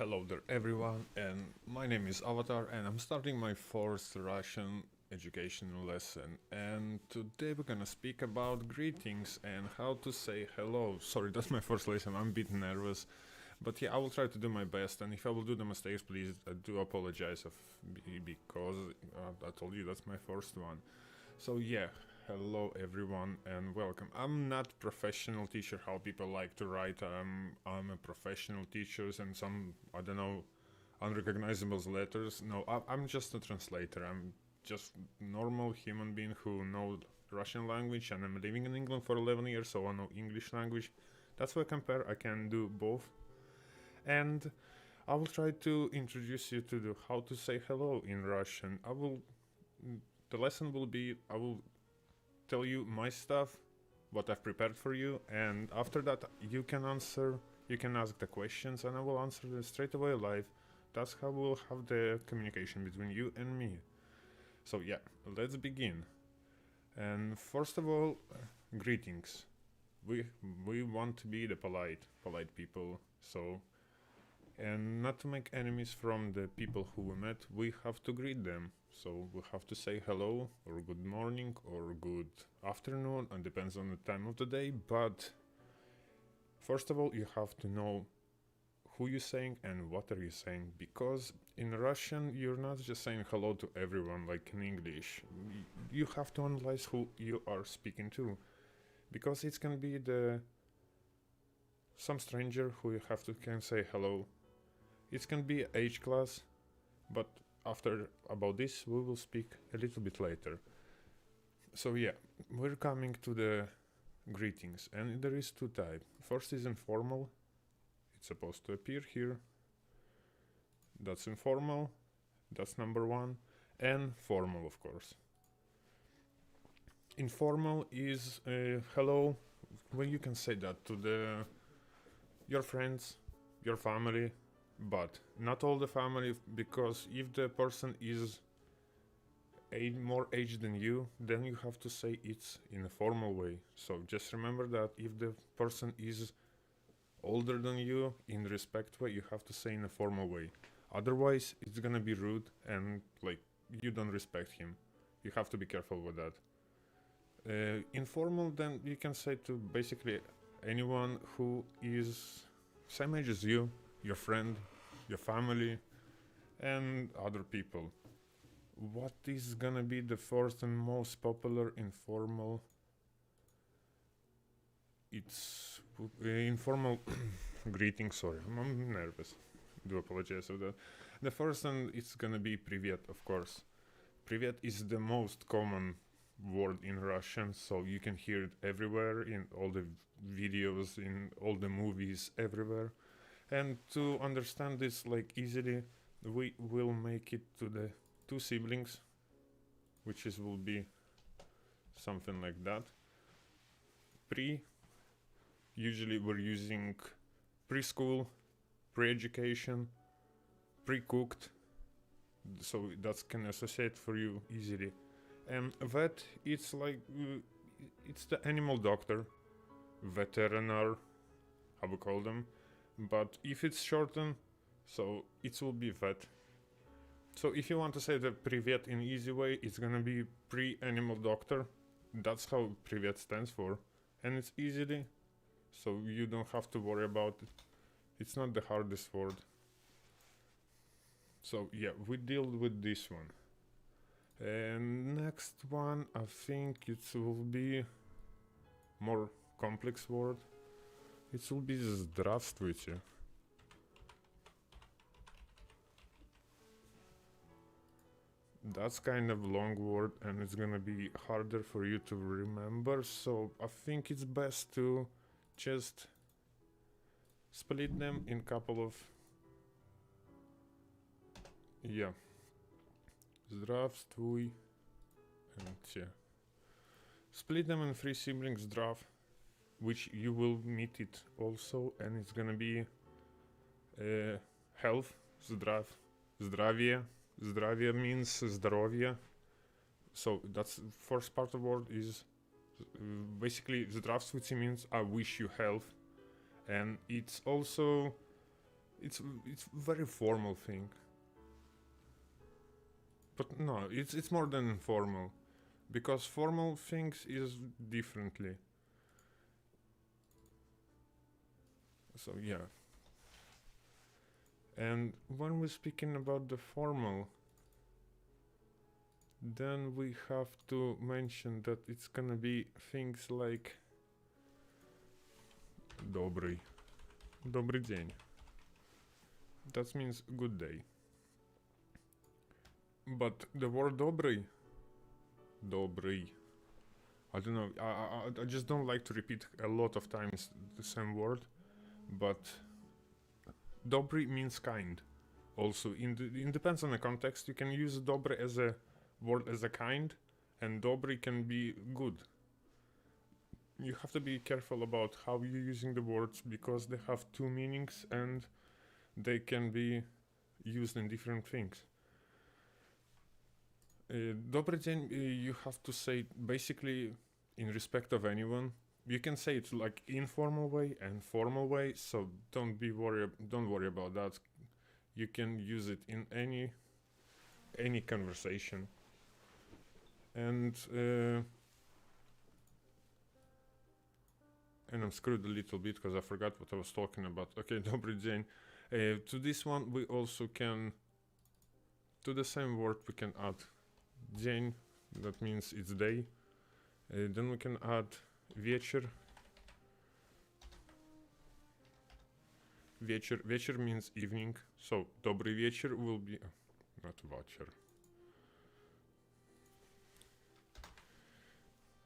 Hello there everyone, and my name is Avatar and I'm starting my first Russian educational lesson, and today we're gonna speak about greetings and how to say hello. Sorry, that's my first lesson, I'm a bit nervous, but yeah, I will try to do my best, and if I will do the mistakes, please do apologize because I told you that's my first one. So yeah, hello everyone and welcome. I'm not professional teacher how people like to write. I'm a professional teacher and some, I don't know, unrecognizable letters. No, I'm just a translator. I'm just normal human being who know Russian language, and I'm living in England for 11 years, so I know English language. That's why I compare. I can do both, and I will try to introduce you to how to say hello in Russian. The lesson will be, I will tell you my stuff, what I've prepared for you, and after that you can ask the questions, and I will answer them straight away live. That's how we'll have the communication between you and me. So yeah, let's begin. And first of all, greetings. We want to be the polite people. So, and not to make enemies from the people who we met, we have to greet them. So we have to say hello, or good morning, or good afternoon, and depends on the time of the day. But first of all, you have to know who you're saying and what are you saying, because in Russian you're not just saying hello to everyone like in English. You have to analyze who you are speaking to, because it's gonna be some stranger who you have to can say hello. It can be age class, but after about this we will speak a little bit later. So yeah, we're coming to the greetings, and there is two types. First is informal. It's supposed to appear here. That's informal. That's number one. And formal, of course. Informal is hello, when you can say that to your friends, your family, but not all the family, because if the person is more age than you, then you have to say it's in a formal way. So just remember that if the person is older than you, in respect way, you have to say in a formal way. Otherwise it's gonna be rude and like you don't respect him. You have to be careful with that. Informal, then you can say to basically anyone who is same age as you, your friend, your family, and other people. What is gonna be the first and most popular informal? It's informal greeting. Sorry, I'm nervous. Do apologize for that. The first one, it's gonna be Privet, of course. Privet is the most common word in Russian, so you can hear it everywhere in all the videos, in all the movies, everywhere. And to understand this like easily, we will make it to the two siblings, which will be something like that. Usually we're using preschool, pre-education, pre-cooked, so that can associate for you easily. And vet, it's like it's the animal doctor, veterinary, how we call them, but if it's shortened, so it will be vet. So if you want to say the Privet in easy way, it's gonna be pre-animal doctor. That's how Privet stands for, and it's easily, so you don't have to worry about it. It's not the hardest word. So yeah, we deal with this one. And next one, I think it will be more complex word. It will be здравствуйте. That's kind of long word, and it's gonna be harder for you to remember, so I think it's best to just split them in couple of, yeah, здравствуй and yeah. Split them in three siblings, zdrav, which you will meet it also, and it's gonna be health, zdrav, zdravie. Zdravie means здоровье. So that's first part of the word is basically здравствуйте means I wish you health, and it's also It's very formal thing. But no, it's more than formal, because formal things is differently. So yeah. And when we're speaking about the formal, then we have to mention that it's gonna be things like Dobre. Dobry dzień. That means good day. But the word Dobry, I don't know. I just don't like to repeat a lot of times the same word. But Dobry means kind. Also, it depends on the context. You can use Dobre as a word as a kind, and Dobry can be good. You have to be careful about how you're using the words, because they have two meanings and they can be used in different things. Dobry dzień, you have to say basically in respect of anyone. You can say it like informal way and formal way, so don't worry about that. You can use it in any conversation. And I'm screwed a little bit because I forgot what I was talking about. Okay, Dobry dzień. To this one we also can, to the same word we can add dzień, that means it's day. Then we can add wieczór. Wieczór means evening, so dobry wieczór will be not wieczór.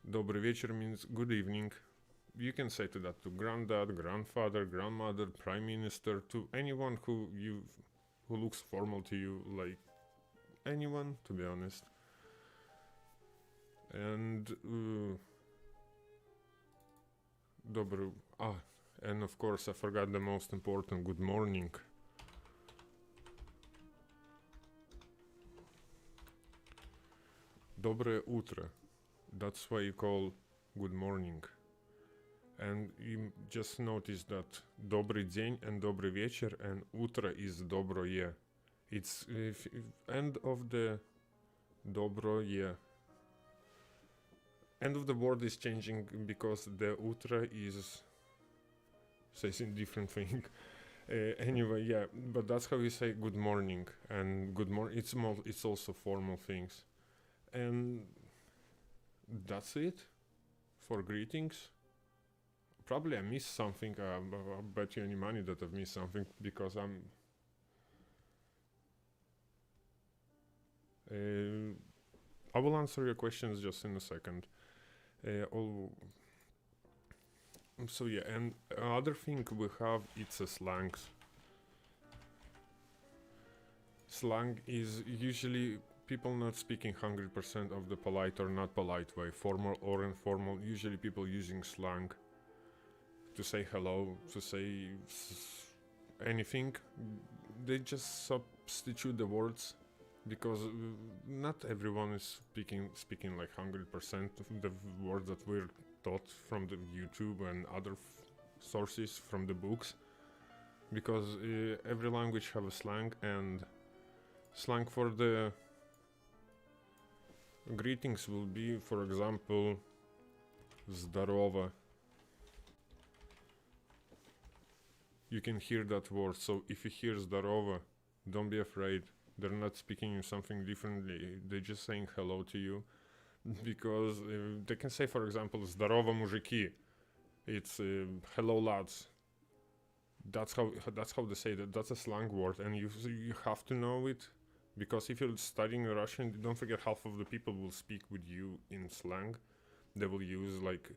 Dobry wieczór means good evening. You can say to that to granddad, grandfather, grandmother, prime minister, to anyone who looks formal to you, like anyone, to be honest. And dobry, and of course I forgot the most important, good morning. Dobre utro. That's why you call good morning. And you just notice that dobry dzień and dobry wieczór and utro is dobro je. It's end of the dobro je. End of the word is changing because the utro is says a different thing. Anyway, yeah, but that's how you say good morning, and good morning. It's also formal things, and that's it for greetings. Probably I missed something. I'll bet you any money that I've missed something, because I will answer your questions just in a second. So yeah, and other thing we have, it's a slangs. Slang is usually people not speaking 100% of the polite or not polite way, formal or informal. Usually people using slang to say hello, to say anything. They just substitute the words, because not everyone is speaking like 100% of the words that we're taught from the YouTube and other sources from the books, because every language have a slang, and slang for the greetings will be, for example, zdarowa. You can hear that word, so if you hear zdarowa, don't be afraid. They're not speaking something differently, they're just saying hello to you. Because they can say, for example, zdarowa muziki. It's hello lads. That's how they say that. That's a slang word, and you have to know it, because if you're studying Russian, don't forget half of the people will speak with you in slang. They will use like,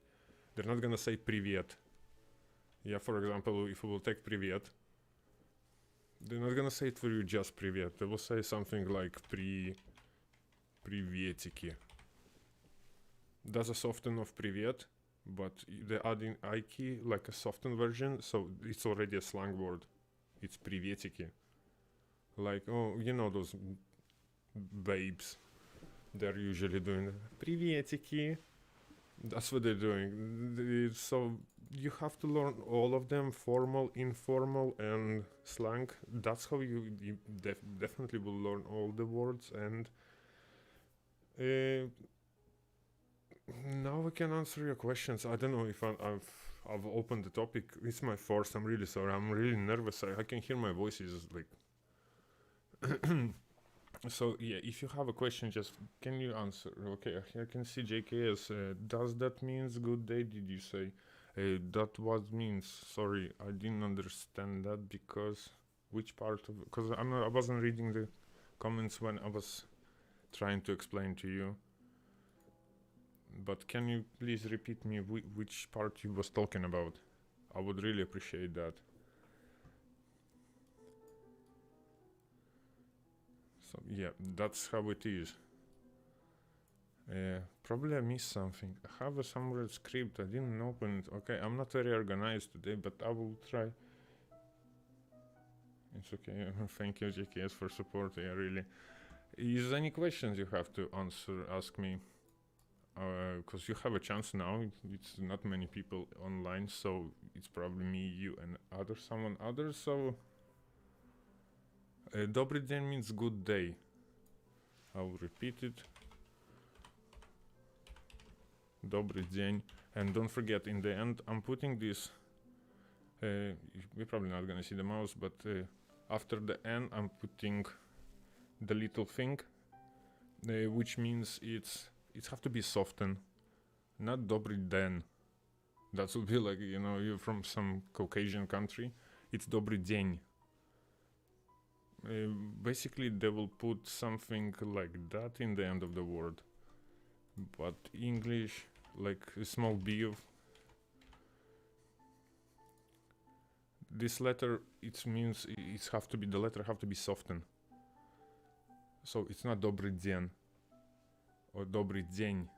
they're not gonna say privet. Yeah, for example, if we will take privet, they're not gonna say it for you just privet. They will say something like privetiki. That's a soften of privet, but they add in I key like a softened version, so it's already a slang word. It's privetiki. Like, oh, you know those babes, they're usually doing privetiki. That's what they're doing. So you have to learn all of them: formal, informal, and slang. That's how you definitely will learn all the words. And uh, now I can answer your questions. I don't know if I've opened the topic. It's my first. I'm really sorry. I'm really nervous. I can hear my voice is like. So yeah, if you have a question, just can you answer? Okay, I can see JKS. Does that means good day? Did you say? That what means? Sorry, I didn't understand that because which part of? Because I wasn't reading the comments when I was trying to explain to you. But can you please repeat me which part you was talking about? I would really appreciate that. So yeah, that's how it is. Probably I missed something. I have a somewhere script. I didn't open it. Okay, I'm not very organized today, but I will try. It's okay. Thank you, JKS, for support. Yeah, really. Is any questions you have to answer? Ask me. Because you have a chance now. It's not many people online, so it's probably me, you, and someone other. So, Dobre dzień means good day. I will repeat it. Dobre dzień, and don't forget in the end I'm putting this. You're probably not gonna see the mouse, but after the N I'm putting the little thing, which means it have to be softened, not dobry den. That would be like, you know, you're from some Caucasian country. It's dobry dzień. Basically they will put something like that in the end of the word, but English, like a small b of this letter, it means the letter have to be softened. So it's not dobry dzień or dobry dzień.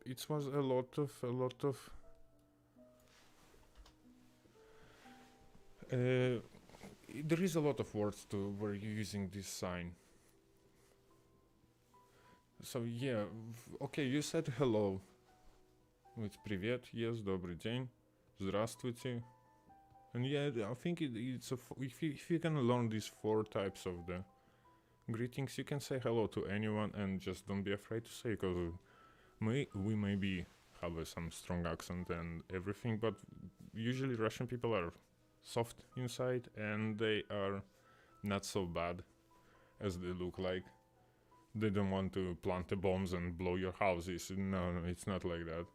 It was a lot of there is a lot of words where you're using this sign. So yeah, okay, you said hello. It's Privet, yes, добрый день, здравствуйте. And yeah, I think it's if you can learn these 4 types of the greetings, you can say hello to anyone and just don't be afraid to say, because we maybe have some strong accent and everything, but usually Russian people are soft inside and they are not so bad as they look like. They don't want to plant the bombs and blow your houses. No, it's not like that.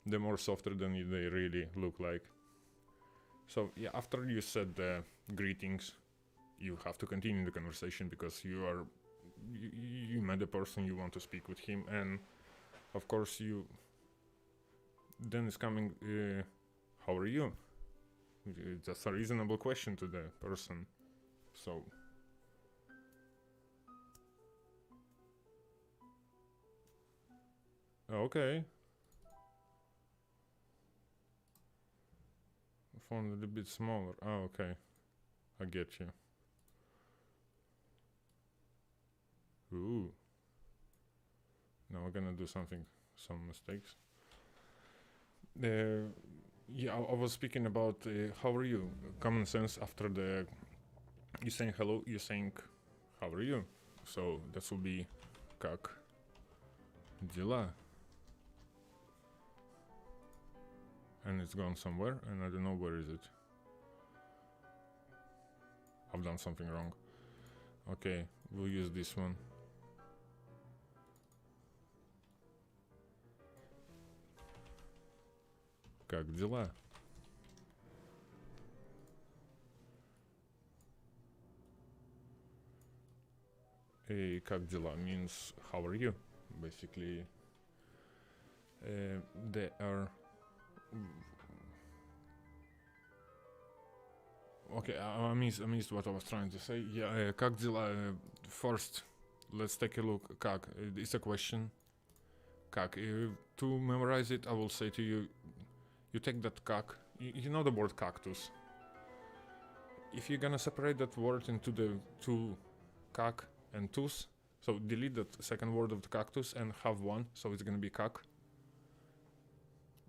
They're more softer than they really look like. So yeah, after you said the greetings, you have to continue the conversation because you met the person, you want to speak with him, and of course then it's coming, how are you? That's a reasonable question to the person. So okay, font a little bit smaller. Oh, okay, I get you. Ooh, now we're gonna do some mistakes. Yeah, I was speaking about how are you? Common sense. After you saying hello, you're saying how are you? So that will be как дела? And it's gone somewhere, and I don't know where is it. I've done something wrong. Okay, we'll use this one. Как дела? Hey, как дела means how are you? Basically, they are. Okay, I missed what I was trying to say. Yeah, как дела? First, let's take a look. Как? It's a question. Как? To memorize it, I will say to you, you take that как. You know the word cactus. If you're gonna separate that word into the 2 как and tus, so delete that second word of the cactus and have one, so it's gonna be как.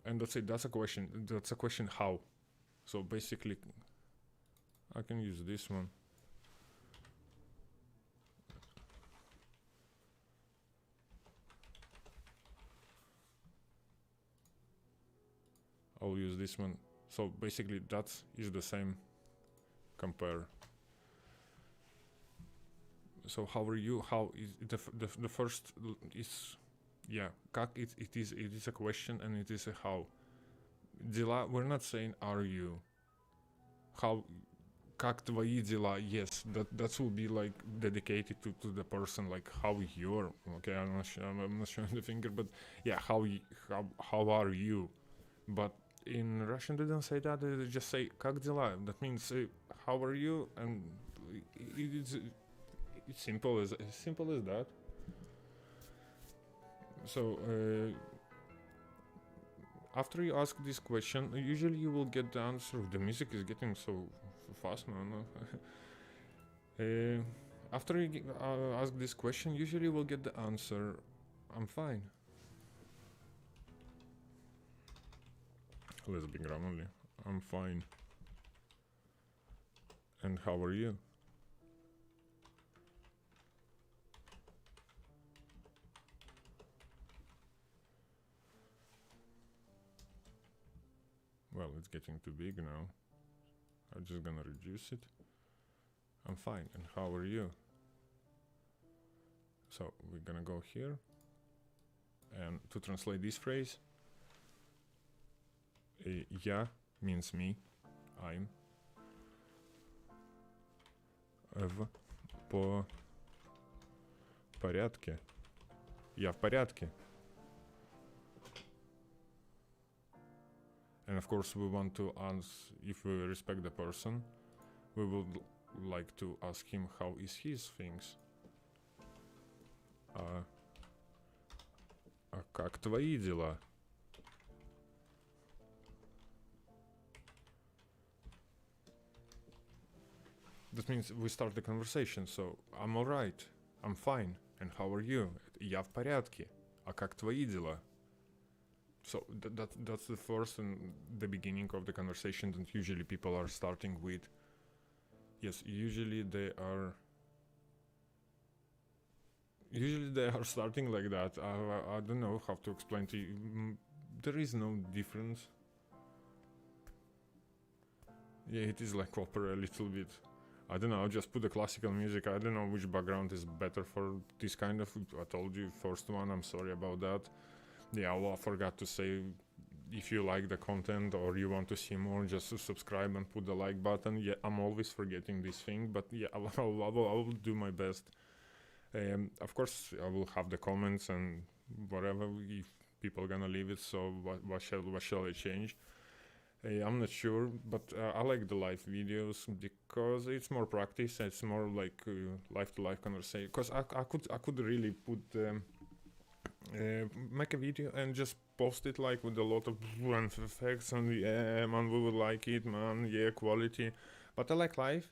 and that's it. That's a question. That's a question how. So basically, I can use this one. I'll use this one. So basically, that is the same. Compare. So how are you? How is the first is, yeah, как it is a question and it is a how. Дела, we're not saying are you. How, как твои дела? Yes, that will be like dedicated to the person, like how you're. Okay, I'm not showing the finger, but yeah, how are you? But in Russian they don't say that. They just say как дела. That means how are you, and it's simple as that. So after you ask this question, usually you will get the answer. The music is getting so fast, man. After you ask this question, usually you will get the answer, I'm fine. Let's be grammarly. I'm fine. And how are you? Well, it's getting too big now. I'm just gonna reduce it. I'm fine. And how are you? So we're gonna go here. And to translate this phrase, я means me, I'm. В порядке. Я в порядке. And of course we want to ask, if we respect the person, we would like to ask him how is his things. А как твои дела? That means we start the conversation, so I'm alright, I'm fine, and how are you? Я в порядке. А как твои дела? So that's the first and the beginning of the conversation that usually people are starting with. Yes, usually they are starting like that. I don't know how to explain to you. There is no difference. Yeah, it is like opera a little bit. I don't know, I'll just put the classical music. I don't know which background is better for this kind of. I told you, first one, I'm sorry about that. Yeah, I forgot to say, if you like the content or you want to see more, just subscribe and put the like button. Yeah, I'm always forgetting this thing, but yeah, I will do my best. Of course, I will have the comments and whatever, if people are gonna leave it. So what shall I change? I'm not sure, but I like the live videos because it's more practice. It's more like life-to-life conversation. Because I could really put make a video and just post it like with a lot of effects and yeah, man, we would like it, man, yeah, quality. But I like live.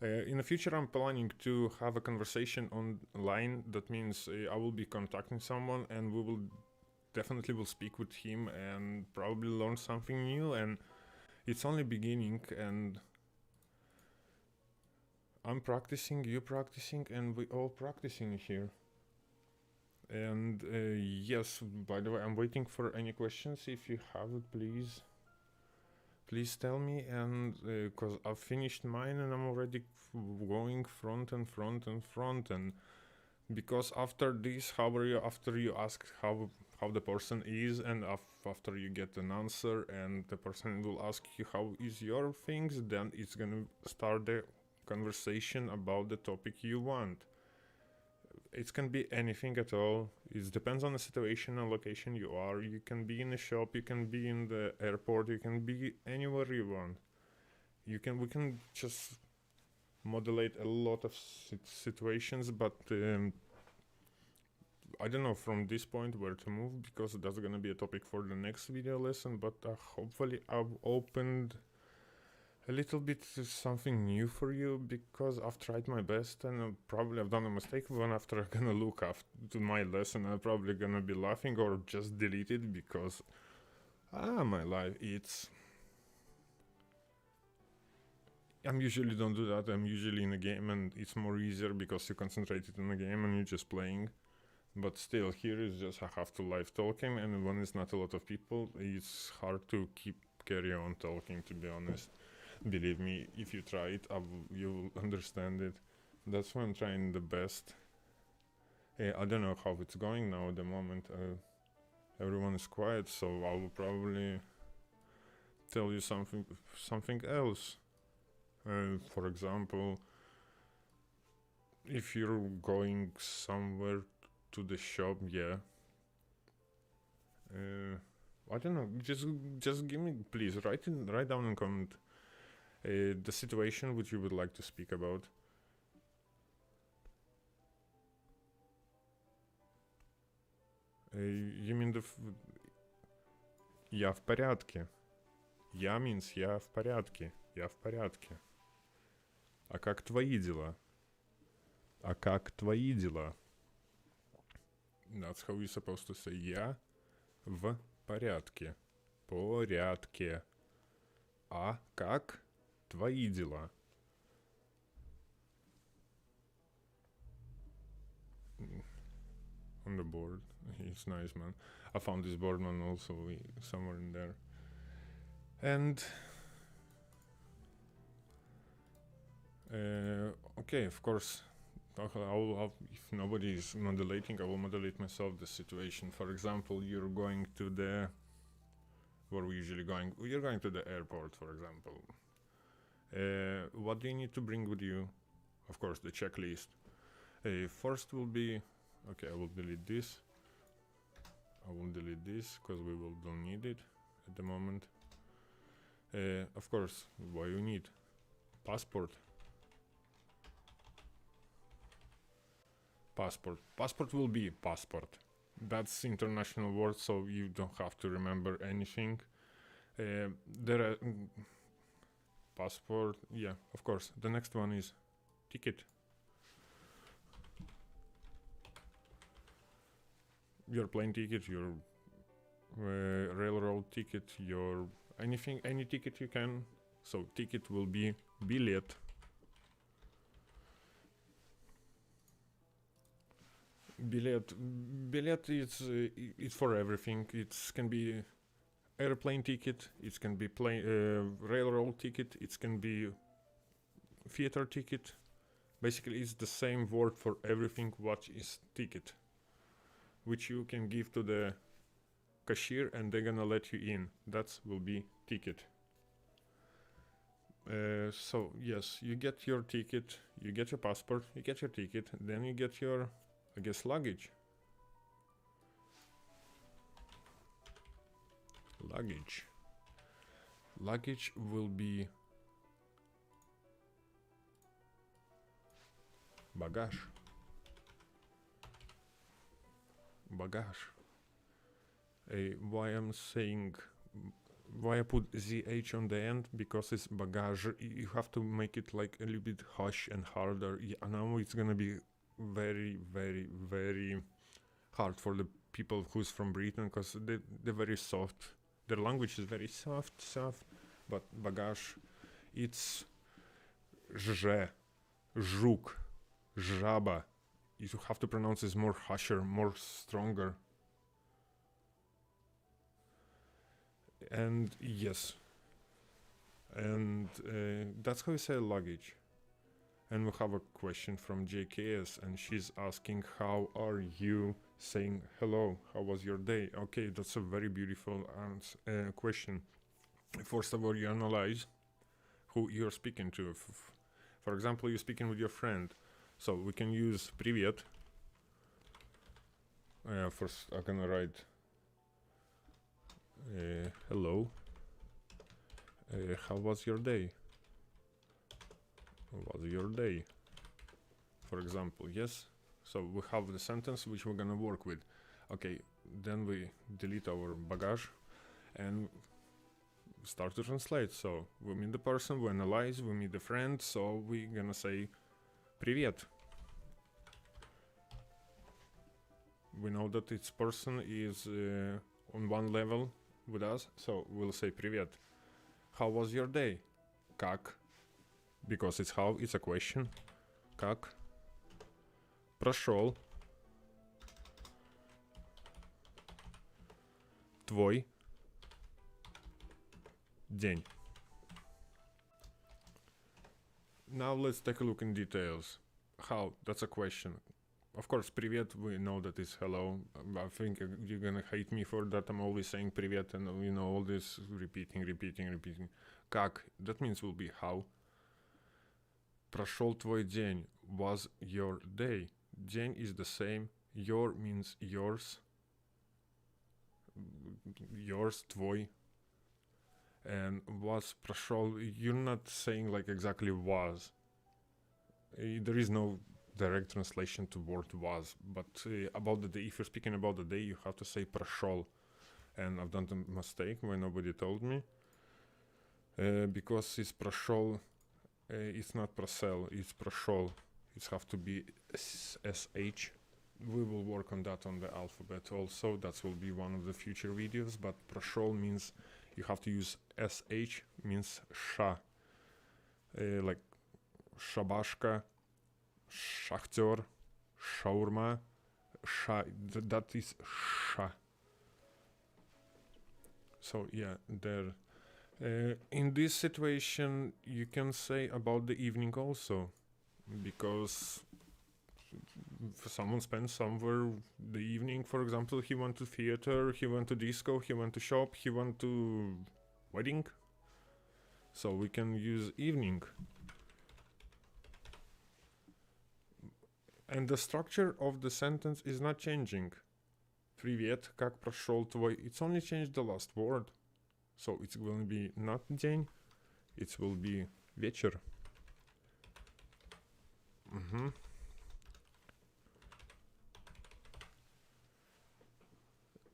In the future, I'm planning to have a conversation online. That means I will be contacting someone and we will definitely will speak with him and probably learn something new. And it's only beginning, and I'm practicing, you practicing, and we all practicing here. And yes, by the way, I'm waiting for any questions. If you have it, please tell me. And because I've finished mine and I'm already going front and because after this, how are you? After you ask how the person is, and after you get an answer, and the person will ask you how is your things, then it's gonna start the conversation about the topic you want. It can be anything at all. It depends on the situation and location you are. You can be in a shop, you can be in the airport, you can be anywhere you want. We can just modulate a lot of situations, but I don't know from this point where to move, because that's gonna be a topic for the next video lesson. But hopefully I've opened a little bit something new for you, because I've tried my best, and probably I've done a mistake. When after I'm gonna look after my lesson, I'm probably gonna be laughing or just delete it, because My life, I'm usually don't do that. I'm usually in a game and it's more easier because you concentrated in the game and you're just playing. But still, here is just I have to live talking, and when it's not a lot of people, it's hard to carry on talking, to be honest. Believe me, if you try it, you will understand it. That's why I'm trying the best. I don't know how it's going now at the moment. Everyone is quiet, so I will probably tell you something else. For example, if you're going somewhere to the shop, yeah. I don't know. Just give me, please, write down in comment the situation which you would like to speak about. You mean я в порядке. Я means я в порядке. Я в порядке. А как твои дела? А как твои дела? That's how you're supposed to say я в порядке. Порядке. А как твои дела? On the board. He's nice, man. I found this board man also somewhere in there. And okay, of course, if nobody is modulating, I will modulate myself the situation. For example, you're going to the where we usually going. You're going to the airport, for example. What do you need to bring with you? Of course, the checklist. First will be okay. I will delete this. I will delete this because we don't need it at the moment. Of course, what you need? Passport. Passport will be passport. That's international word, so you don't have to remember anything. There are passport. Yeah, of course. The next one is ticket. Your plane ticket, your railroad ticket, your any ticket you can. So ticket will be билет. Билет is it's for everything. It can be airplane ticket. It can be railroad ticket. It can be theater ticket. Basically, it's the same word for everything. What is ticket? Which you can give to the cashier and they're gonna let you in. That will be ticket. So yes, you get your ticket, you get your passport, you get your ticket, then you get your, I guess, luggage. Luggage will be bagage. Why I'm saying, why I put ZH on the end, because it's bagage. You have to make it like a little bit harsh and harder. I know it's gonna be very, very, very hard for the people who's from Britain, because they're very soft. Their language is very soft, but bagage, it's żre, żuk, żaba. You have to pronounce this more harsher, more stronger. And yes, and that's how you say luggage. And we have a question from JKS, and she's asking, how are you? Saying hello, how was your day? Okay, that's a very beautiful question. First of all, you analyze who you're speaking to. For example, you're speaking with your friend, so we can use Privet. First, I'm gonna write hello. How was your day? How was your day? For example, yes. So we have the sentence which we're gonna work with. Okay, then we delete our bagage and start to translate. So we meet the person, we analyze, we meet the friend, so we're gonna say Привет. We know that its person is on one level, with us. So we'll say Privet. How was your day? Как? Because it's how, it's a question. Как прошел твой день? Now let's take a look in details. How? That's a question. Of course, Privet, we know that is hello. I think you're gonna hate me for that. I'm always saying Privet and all this repeating. Как? That means will be how. Прошел твой день was your day. День is the same. Your means yours. Yours, твой. And was прошел, you're not saying like exactly was. There is no direct translation to word was, but about the day, if you're speaking about the day, you have to say прошел. And I've done the mistake when nobody told me. Because it's прошел, it's not просел, it's прошел. It have to be SH. We will work on that on the alphabet also. That will be one of the future videos. But прошел means you have to use SH, means ша. Like шабашка, шахтер, шаурма, ша. That is ша. So yeah, there. In this situation, you can say about the evening also, because someone spends somewhere the evening. For example, he went to theater, he went to disco, he went to shop, he went to wedding. So we can use evening. And the structure of the sentence is not changing. Привет, как прошел твой? It's only changed the last word. So it's going to be not день, it will be вечер.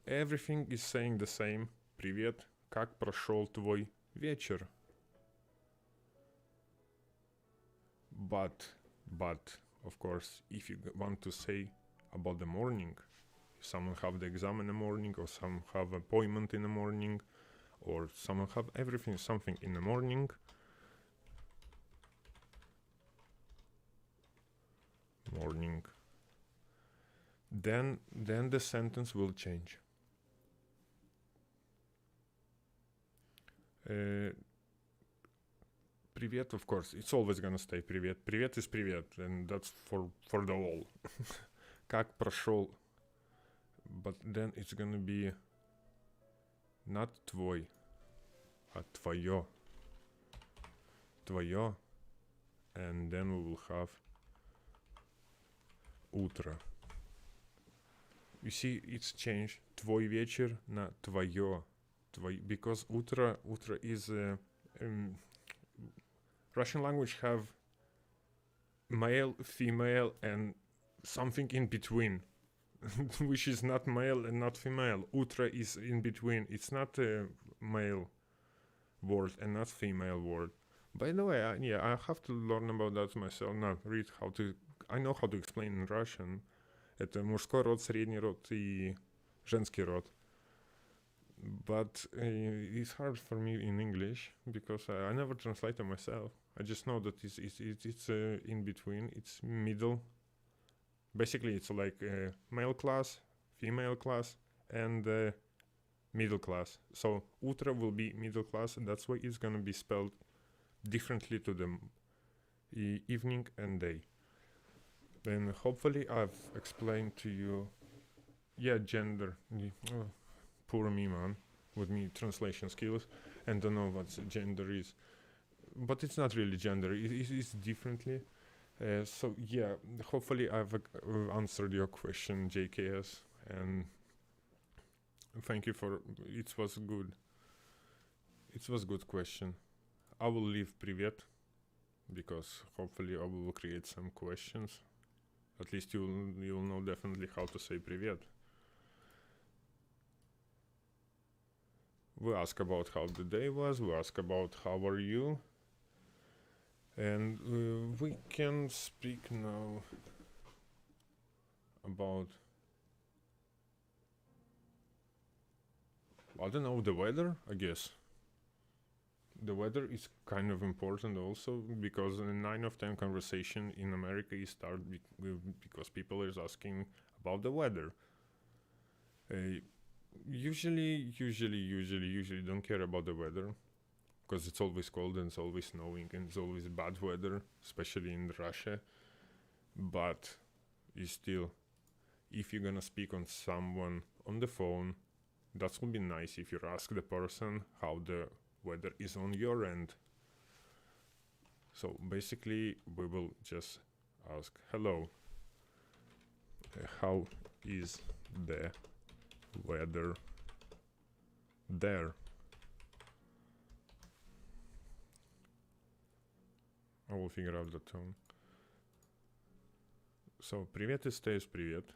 Everything is saying the same. Привет, как прошел твой вечер? But, of course, if you want to say about the morning, someone have the exam in the morning, or some have appointment in the morning, or someone have something in the morning. Then the sentence will change. Привет, of course, it's always gonna stay привет. Привет is привет, and that's for the all. Как прошел, but then it's gonna be not твой, а твое. Твое, and then we will have утро. You see, it's changed. Твой вечер на твое. Because утро is Russian language have male, female, and something in between, which is not male and not female. Утро is in between. It's not a male word and not female word. By the way, I have to learn about that myself. Now, I know how to explain in Russian. Это мужской род, средний род и женский род. But it's hard for me in English because I never translate it myself. I just know that it's in between. It's middle. Basically, it's like male class, female class, and middle class. So утро will be middle class, and that's why it's gonna be spelled differently to the evening and day. Then hopefully I've explained to you. Yeah, gender. Poor me, man, with me translation skills, and don't know what gender is. But it's not really gender. It's differently. So yeah, hopefully I've answered your question, JKS, and thank you for. It was good. It was good question. I will leave Privet because hopefully I will create some questions. At least you'll know definitely how to say Privet. We ask about how the day was. We ask about how are you. And we can speak now about I don't know, the weather, I guess. The weather is kind of important also, because 9 of 10 conversation in America is because people is asking about the weather. Usually don't care about the weather, because it's always cold and it's always snowing and it's always bad weather, especially in Russia. But you still, if you're gonna speak on someone on the phone, that would be nice if you ask the person how the weather is on your end. So basically we will just ask, hello, how is the weather there? I will figure out the tone. So привет stays привет.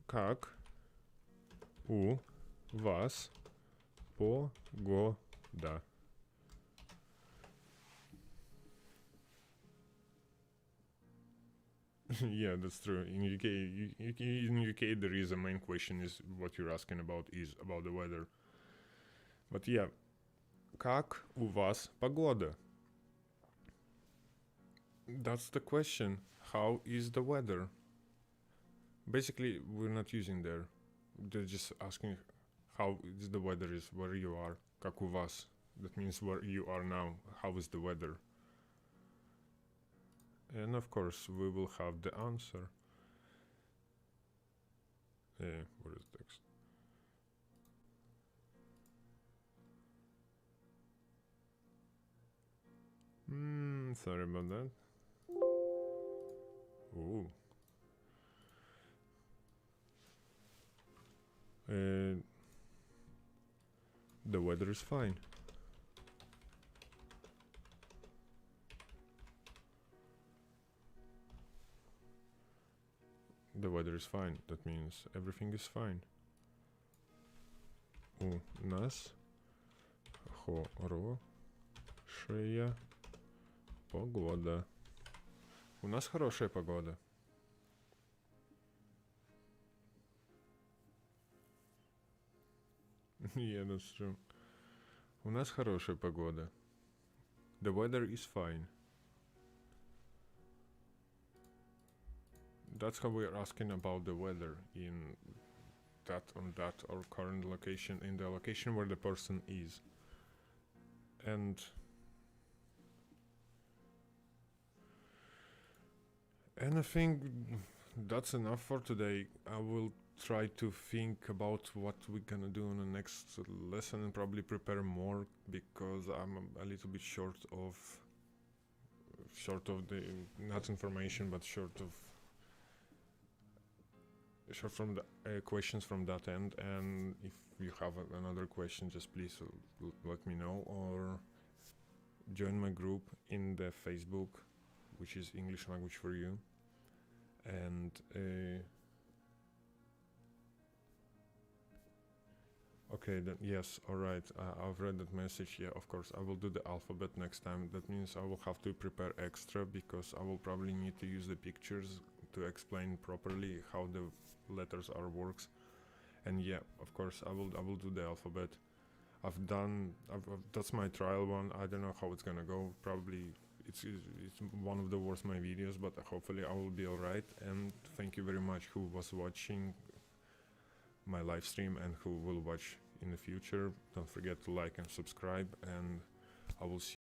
Как у вас погода? Yeah, that's true. In UK, there is a main question is what you're asking about is about the weather. But yeah, как у вас погода? That's the question. How is the weather? Basically, we're not using there. They're just asking how is the weather is where you are. Как у вас? That means where you are now. How is the weather? And of course, we will have the answer. Where is the text? Sorry about that. Ooh. The weather is fine. The weather is fine. That means everything is fine. У нас хорошая погода. У нас хорошая погода. Yeah, that's true. У нас хорошая погода. The weather is fine. That's how we're asking about the weather in that or current location, in the location where the person is. And I think that's enough for today. I will try to think about what we're gonna do in the next lesson and probably prepare more, because I'm a little bit short of the, not information, but short from the questions from that end. And if you have another question, just please let me know, or join my group in the Facebook, which is English Language for You. And okay, then yes, alright, I've read that message. Yeah, of course, I will do the alphabet next time. That means I will have to prepare extra, because I will probably need to use the pictures to explain properly how the letters are works. And yeah, of course, I will do the alphabet. That's my trial one. I don't know how it's gonna go. Probably it's one of the worst my videos, but hopefully I will be alright. And thank you very much who was watching my live stream and who will watch in the future. Don't forget to like and subscribe, and I will see